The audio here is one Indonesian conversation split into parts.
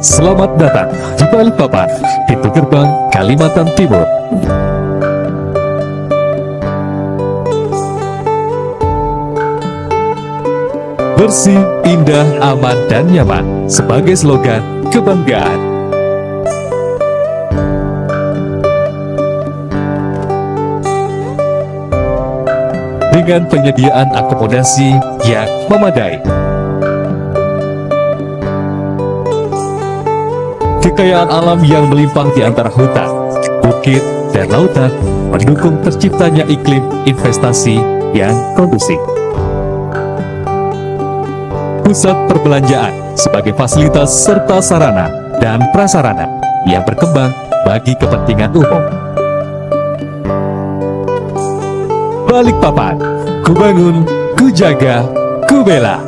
Selamat datang di Balikpapan, pintu gerbang Kalimantan Timur. Bersih, indah, aman, dan nyaman sebagai slogan kebanggaan. Dengan penyediaan akomodasi yang memadai. Kekayaan alam yang melimpah di antara hutan, bukit, dan lautan mendukung terciptanya iklim investasi yang kondusif. Pusat perbelanjaan sebagai fasilitas serta sarana dan prasarana yang berkembang bagi kepentingan umum. Balikpapan, ku bangun, ku jaga, ku bela.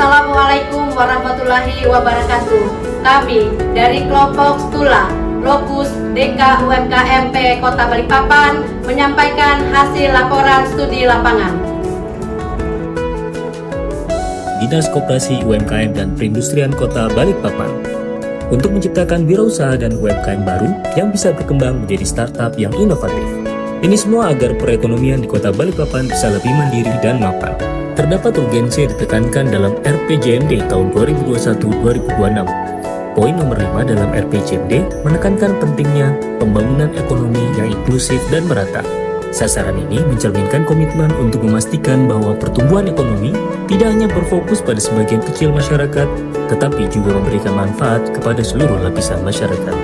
Assalamualaikum warahmatullahi wabarakatuh. Kami dari kelompok Stula Lokus DK UMKM Kota Balikpapan menyampaikan hasil laporan studi lapangan. Dinas Koperasi UMKM dan Perindustrian Kota Balikpapan untuk menciptakan wirausaha dan UMKM baru yang bisa berkembang menjadi startup yang inovatif. Ini semua agar perekonomian di Kota Balikpapan bisa lebih mandiri dan mapan. Terdapat urgensi yang ditekankan dalam RPJMD tahun 2021-2026. Poin nomor 5 dalam RPJMD menekankan pentingnya pembangunan ekonomi yang inklusif dan merata. Sasaran ini mencerminkan komitmen untuk memastikan bahwa pertumbuhan ekonomi tidak hanya berfokus pada sebagian kecil masyarakat, tetapi juga memberikan manfaat kepada seluruh lapisan masyarakat.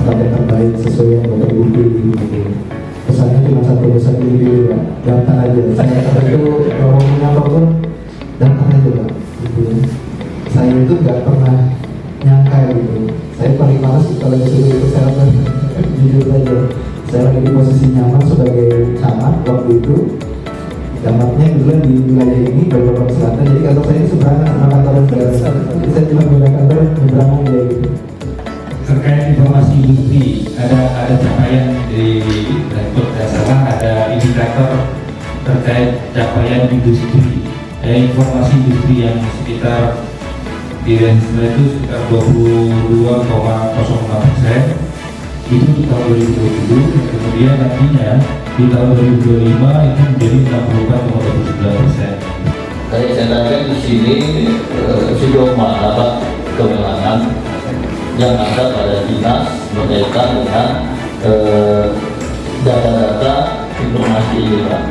Tempat yang terbaik sesuai yang Bapak Ibu pilih. Pesannya cuma satu pesan pilih, Pak. Daftar aja. Saya kata itu kalau punya apapun daftar aja, Pak. Gitu. Saya itu nggak pernah nyangka gitu. Saya paling malas kalau disuruh ikut selebar. Jujur aja. Saya lagi di posisi nyaman sebagai camat waktu itu. Camatnya kebetulan di wilayah ini Balikpapan Selatan. Jadi kantor saya ini seberangan sama kantor negara. Jadi saya cuma punya kantor nyebrang aja gitu. Terkait informasi industri, ada capaian di Direktur Dasar, ada indikator terkait capaian industri. Informasi industri yang sekitar di range itu sekitar 22,06% itu di tahun 2020. Kemudian nantinya di tahun 2025 itu menjadi 64,29%. Saya katakan di sini sejauh mana Pak kewenangan yang ada pada dinas berkaitan dengan data-data informasi ini, Pak.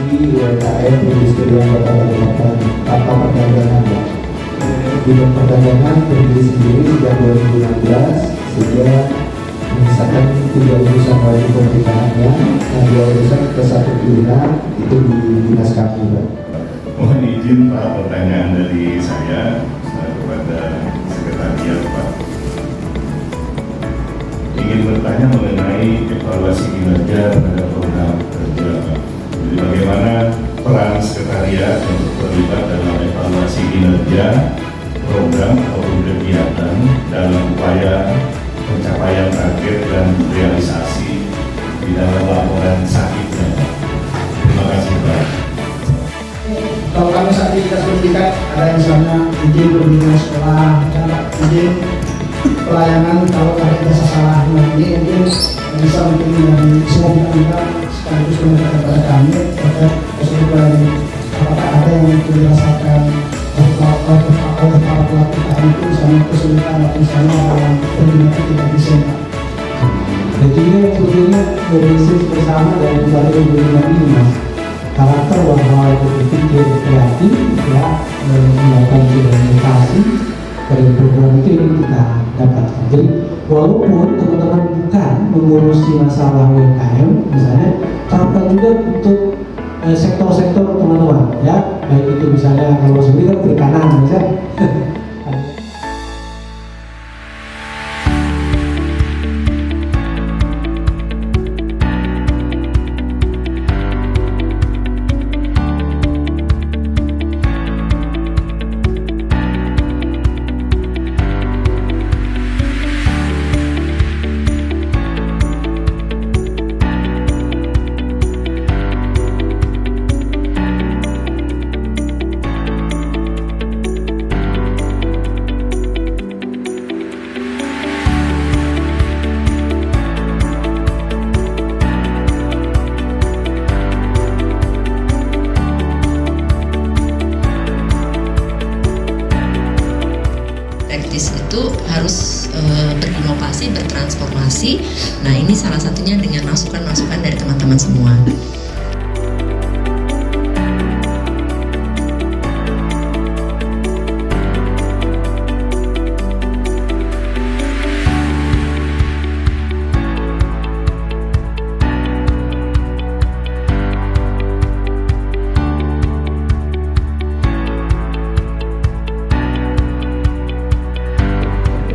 Di UMKM Perindustrian Kota Balikpapan tanpa perdagangan, Pak. Bidang perdagangan berdiri sendiri sejak 2016 sehingga misalkan 3 urusan wajib pemerintahannya, yang 2 urusan ke 1 pilihan itu di dinas kami, Pak. Mohon izin Pak, pertanyaan dari saya kepada Sekretariat Pak. Ingin bertanya mengenai evaluasi kinerja pada program kerja Pak. Jadi bagaimana peran Sekretariat untuk terlibat dalam evaluasi kinerja program atau kegiatan dalam upaya pencapaian target dan realisasi di dalam laporan sakitnya. Terima kasih Pak. Kalau kami saat ini dinas pendidikan ada yang misalnya izin pembinaan sekolah, izin pelayanan kalau ada jasa salah, ini mungkin bisa mungkin dari semua pihak sekaligus menyampaikan kepada kami terkait tersebut dari apakah ada yang dirasakan oleh para pelaku UKM itu misalnya kesulitan atau misalnya dalam pembinaan tidak bisa. Dan juga sebetulnya berisi bersama dari berbagai pembinaan ini mas, karakter bahwa berpikir kreatif ya melakukan inovasi dari program itu yang kita dapatkan. Jadi walaupun teman-teman bukan mengurusi masalah UMKM misalnya, tapi juga untuk sektor-sektor teman-teman ya, baik itu misalnya kalau sendiri kan perikanan misalnya. Praktis itu harus berinovasi, bertransformasi. Nah, ini salah satunya dengan masukan-masukan dari teman-teman semua.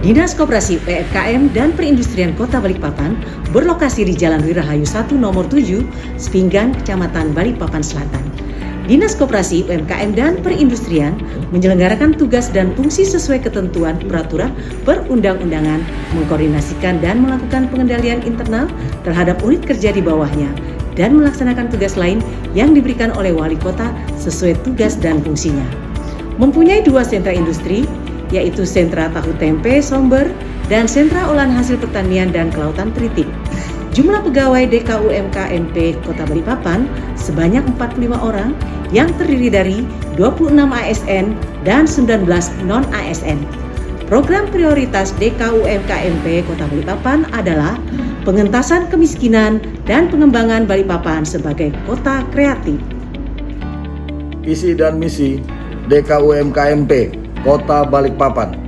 Dinas Koperasi UMKM dan Perindustrian Kota Balikpapan berlokasi di Jalan Wirahayu 1 Nomor 7, Sepinggan, Kecamatan Balikpapan Selatan. Dinas Koperasi UMKM dan Perindustrian menyelenggarakan tugas dan fungsi sesuai ketentuan peraturan perundang-undangan, mengkoordinasikan dan melakukan pengendalian internal terhadap unit kerja di bawahnya, dan melaksanakan tugas lain yang diberikan oleh wali kota sesuai tugas dan fungsinya. Mempunyai 2 sentra industri, yaitu sentra tahu tempe Somber dan sentra olahan hasil pertanian dan kelautan Tritik. Jumlah pegawai DKUMKMP Kota Balikpapan sebanyak 45 orang yang terdiri dari 26 ASN dan 19 non-ASN. Program prioritas DKUMKMP Kota Balikpapan adalah pengentasan kemiskinan dan pengembangan Balikpapan sebagai kota kreatif. Visi dan misi DKUMKMP Kota Balikpapan.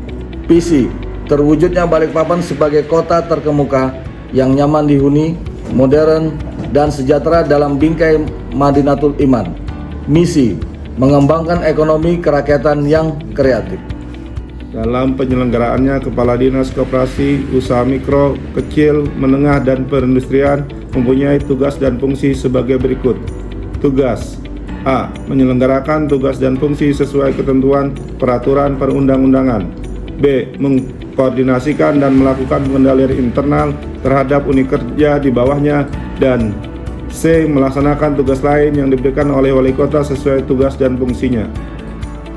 Visi, terwujudnya Balikpapan sebagai kota terkemuka yang nyaman dihuni, modern, dan sejahtera dalam bingkai Madinatul Iman. Misi, mengembangkan ekonomi kerakyatan yang kreatif. Dalam penyelenggaraannya, Kepala Dinas Koperasi, Usaha Mikro, Kecil, Menengah, dan Perindustrian mempunyai tugas dan fungsi sebagai berikut. Tugas A. Menyelenggarakan tugas dan fungsi sesuai ketentuan peraturan perundang-undangan. B. Mengkoordinasikan dan melakukan pengendalian internal terhadap unit kerja di bawahnya. Dan C. Melaksanakan tugas lain yang diberikan oleh wali kota sesuai tugas dan fungsinya.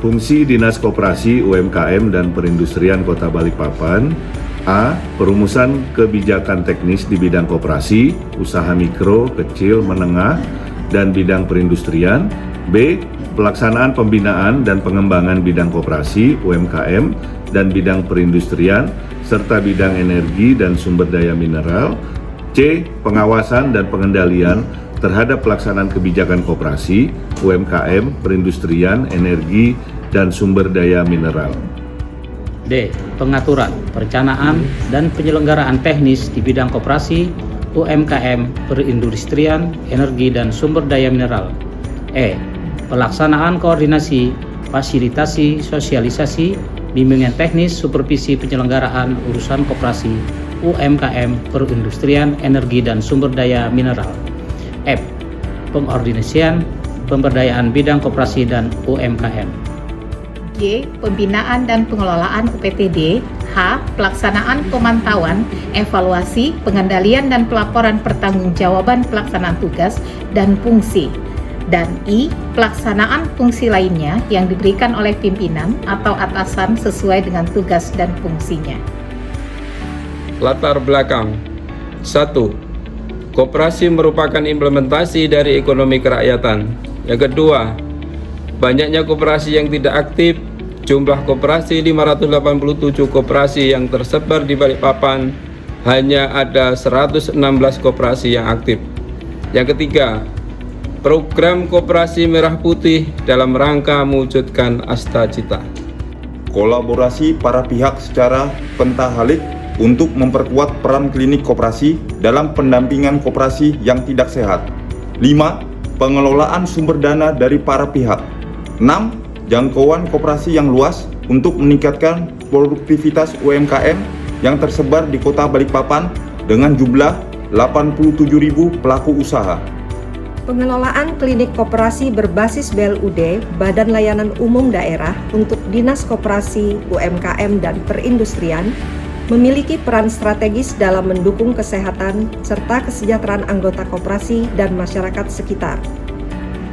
Fungsi Dinas Koperasi, UMKM, dan Perindustrian Kota Balikpapan. A. Perumusan kebijakan teknis di bidang koperasi, usaha mikro, kecil, menengah, dan bidang perindustrian. B. Pelaksanaan pembinaan dan pengembangan bidang koperasi, UMKM, dan bidang perindustrian, serta bidang energi dan sumber daya mineral. C. Pengawasan dan pengendalian terhadap pelaksanaan kebijakan koperasi, UMKM, perindustrian, energi, dan sumber daya mineral. D. Pengaturan, perencanaan, dan penyelenggaraan teknis di bidang koperasi, UMKM, perindustrian, energi, dan sumber daya mineral. E. Pelaksanaan koordinasi, fasilitasi, sosialisasi, bimbingan teknis, supervisi penyelenggaraan urusan koperasi, UMKM, perindustrian, energi, dan sumber daya mineral. F. Pengordinasian, pemberdayaan bidang koperasi dan UMKM. G. Pembinaan dan pengelolaan UPTD. H. Pelaksanaan pemantauan, evaluasi, pengendalian dan pelaporan pertanggungjawaban pelaksanaan tugas dan fungsi. Dan I. Pelaksanaan fungsi lainnya yang diberikan oleh pimpinan atau atasan sesuai dengan tugas dan fungsinya. Latar belakang 1. Koperasi merupakan implementasi dari ekonomi kerakyatan. Yang kedua, banyaknya koperasi yang tidak aktif. Jumlah koperasi 587 koperasi yang tersebar di Balikpapan, hanya ada 116 koperasi yang aktif. Yang ketiga, program Koperasi Merah Putih dalam rangka mewujudkan Asta Cita. Kolaborasi para pihak secara pentahalik untuk memperkuat peran klinik koperasi dalam pendampingan koperasi yang tidak sehat. 5. Pengelolaan sumber dana dari para pihak. 6. Jangkauan koperasi yang luas untuk meningkatkan produktivitas UMKM yang tersebar di Kota Balikpapan dengan jumlah 87.000 pelaku usaha. Pengelolaan klinik koperasi berbasis BLUD, Badan Layanan Umum Daerah untuk Dinas Koperasi, UMKM, dan Perindustrian, memiliki peran strategis dalam mendukung kesehatan serta kesejahteraan anggota koperasi dan masyarakat sekitar.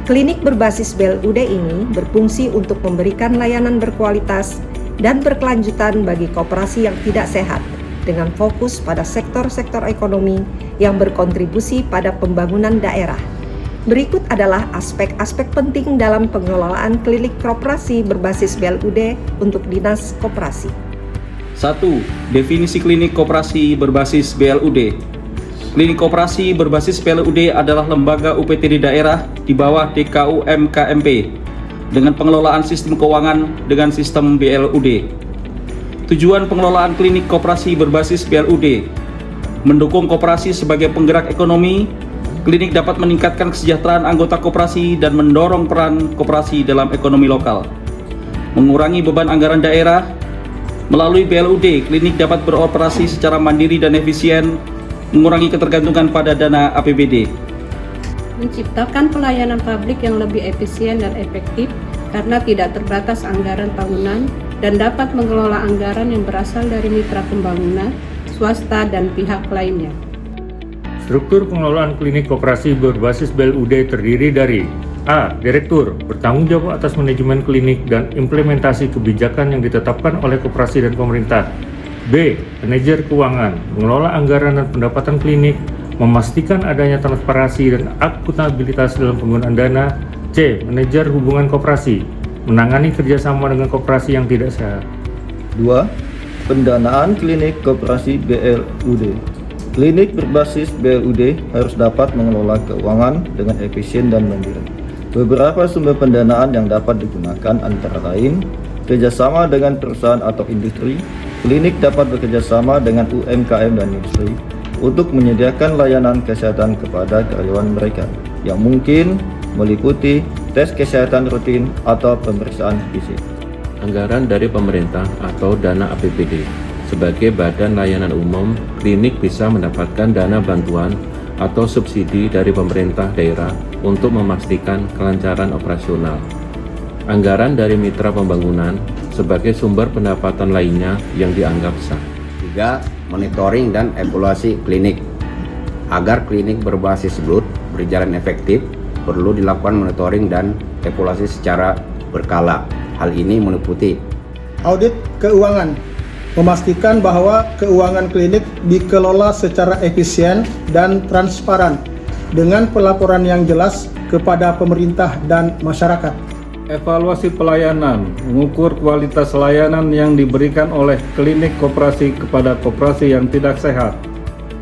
Klinik berbasis BLUD ini berfungsi untuk memberikan layanan berkualitas dan berkelanjutan bagi koperasi yang tidak sehat, dengan fokus pada sektor-sektor ekonomi yang berkontribusi pada pembangunan daerah. Berikut adalah aspek-aspek penting dalam pengelolaan klinik koperasi berbasis BLUD untuk Dinas Koperasi. 1. Definisi klinik koperasi berbasis BLUD. Klinik koperasi berbasis BLUD adalah lembaga UPT di daerah di bawah DKUMKMP dengan pengelolaan sistem keuangan dengan sistem BLUD. Tujuan pengelolaan klinik koperasi berbasis BLUD: mendukung koperasi sebagai penggerak ekonomi. Klinik dapat meningkatkan kesejahteraan anggota koperasi dan mendorong peran koperasi dalam ekonomi lokal. Mengurangi beban anggaran daerah. Melalui BLUD, klinik dapat beroperasi secara mandiri dan efisien, mengurangi ketergantungan pada dana APBD. Menciptakan pelayanan publik yang lebih efisien dan efektif karena tidak terbatas anggaran tahunan dan dapat mengelola anggaran yang berasal dari mitra pembangunan, swasta, dan pihak lainnya. Struktur pengelolaan klinik koperasi berbasis BLUD terdiri dari A. Direktur, bertanggung jawab atas manajemen klinik dan implementasi kebijakan yang ditetapkan oleh koperasi dan pemerintah. B. Manajer keuangan, mengelola anggaran dan pendapatan klinik, memastikan adanya transparansi dan akuntabilitas dalam penggunaan dana. C. Manajer hubungan koperasi, menangani kerjasama dengan koperasi yang tidak sehat. 2. Pendanaan klinik koperasi BLUD. Klinik berbasis BLUD harus dapat mengelola keuangan dengan efisien dan mandiri. Beberapa sumber pendanaan yang dapat digunakan antara lain kerjasama dengan perusahaan atau industri. Klinik dapat bekerjasama dengan UMKM dan industri untuk menyediakan layanan kesehatan kepada karyawan mereka yang mungkin meliputi tes kesehatan rutin atau pemeriksaan fisik. Anggaran dari pemerintah atau dana APBD. Sebagai badan layanan umum, klinik bisa mendapatkan dana bantuan atau subsidi dari pemerintah daerah untuk memastikan kelancaran operasional. Anggaran dari mitra pembangunan sebagai sumber pendapatan lainnya yang dianggap sah. 3. Monitoring dan evaluasi klinik. Agar klinik berbasis BLUD berjalan efektif, perlu dilakukan monitoring dan evaluasi secara berkala. Hal ini meliputi audit keuangan, memastikan bahwa keuangan klinik dikelola secara efisien dan transparan dengan pelaporan yang jelas kepada pemerintah dan masyarakat. Evaluasi pelayanan, mengukur kualitas layanan yang diberikan oleh klinik koperasi kepada koperasi yang tidak sehat.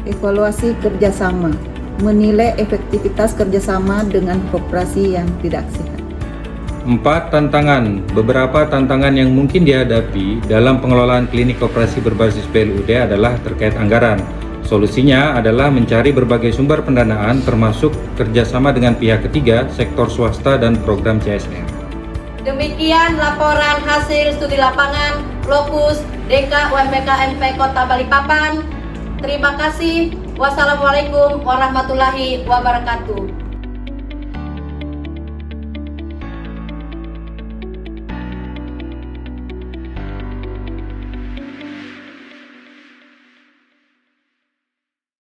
Evaluasi kerjasama, menilai efektivitas kerjasama dengan koperasi yang tidak sehat. 4. Tantangan. Beberapa tantangan yang mungkin dihadapi dalam pengelolaan klinik koperasi berbasis BLUD adalah terkait anggaran. Solusinya adalah mencari berbagai sumber pendanaan termasuk kerjasama dengan pihak ketiga, sektor swasta, dan program CSR. Demikian laporan hasil studi lapangan Lokus DKUMKMP Kota Balikpapan. Terima kasih. Wassalamualaikum warahmatullahi wabarakatuh.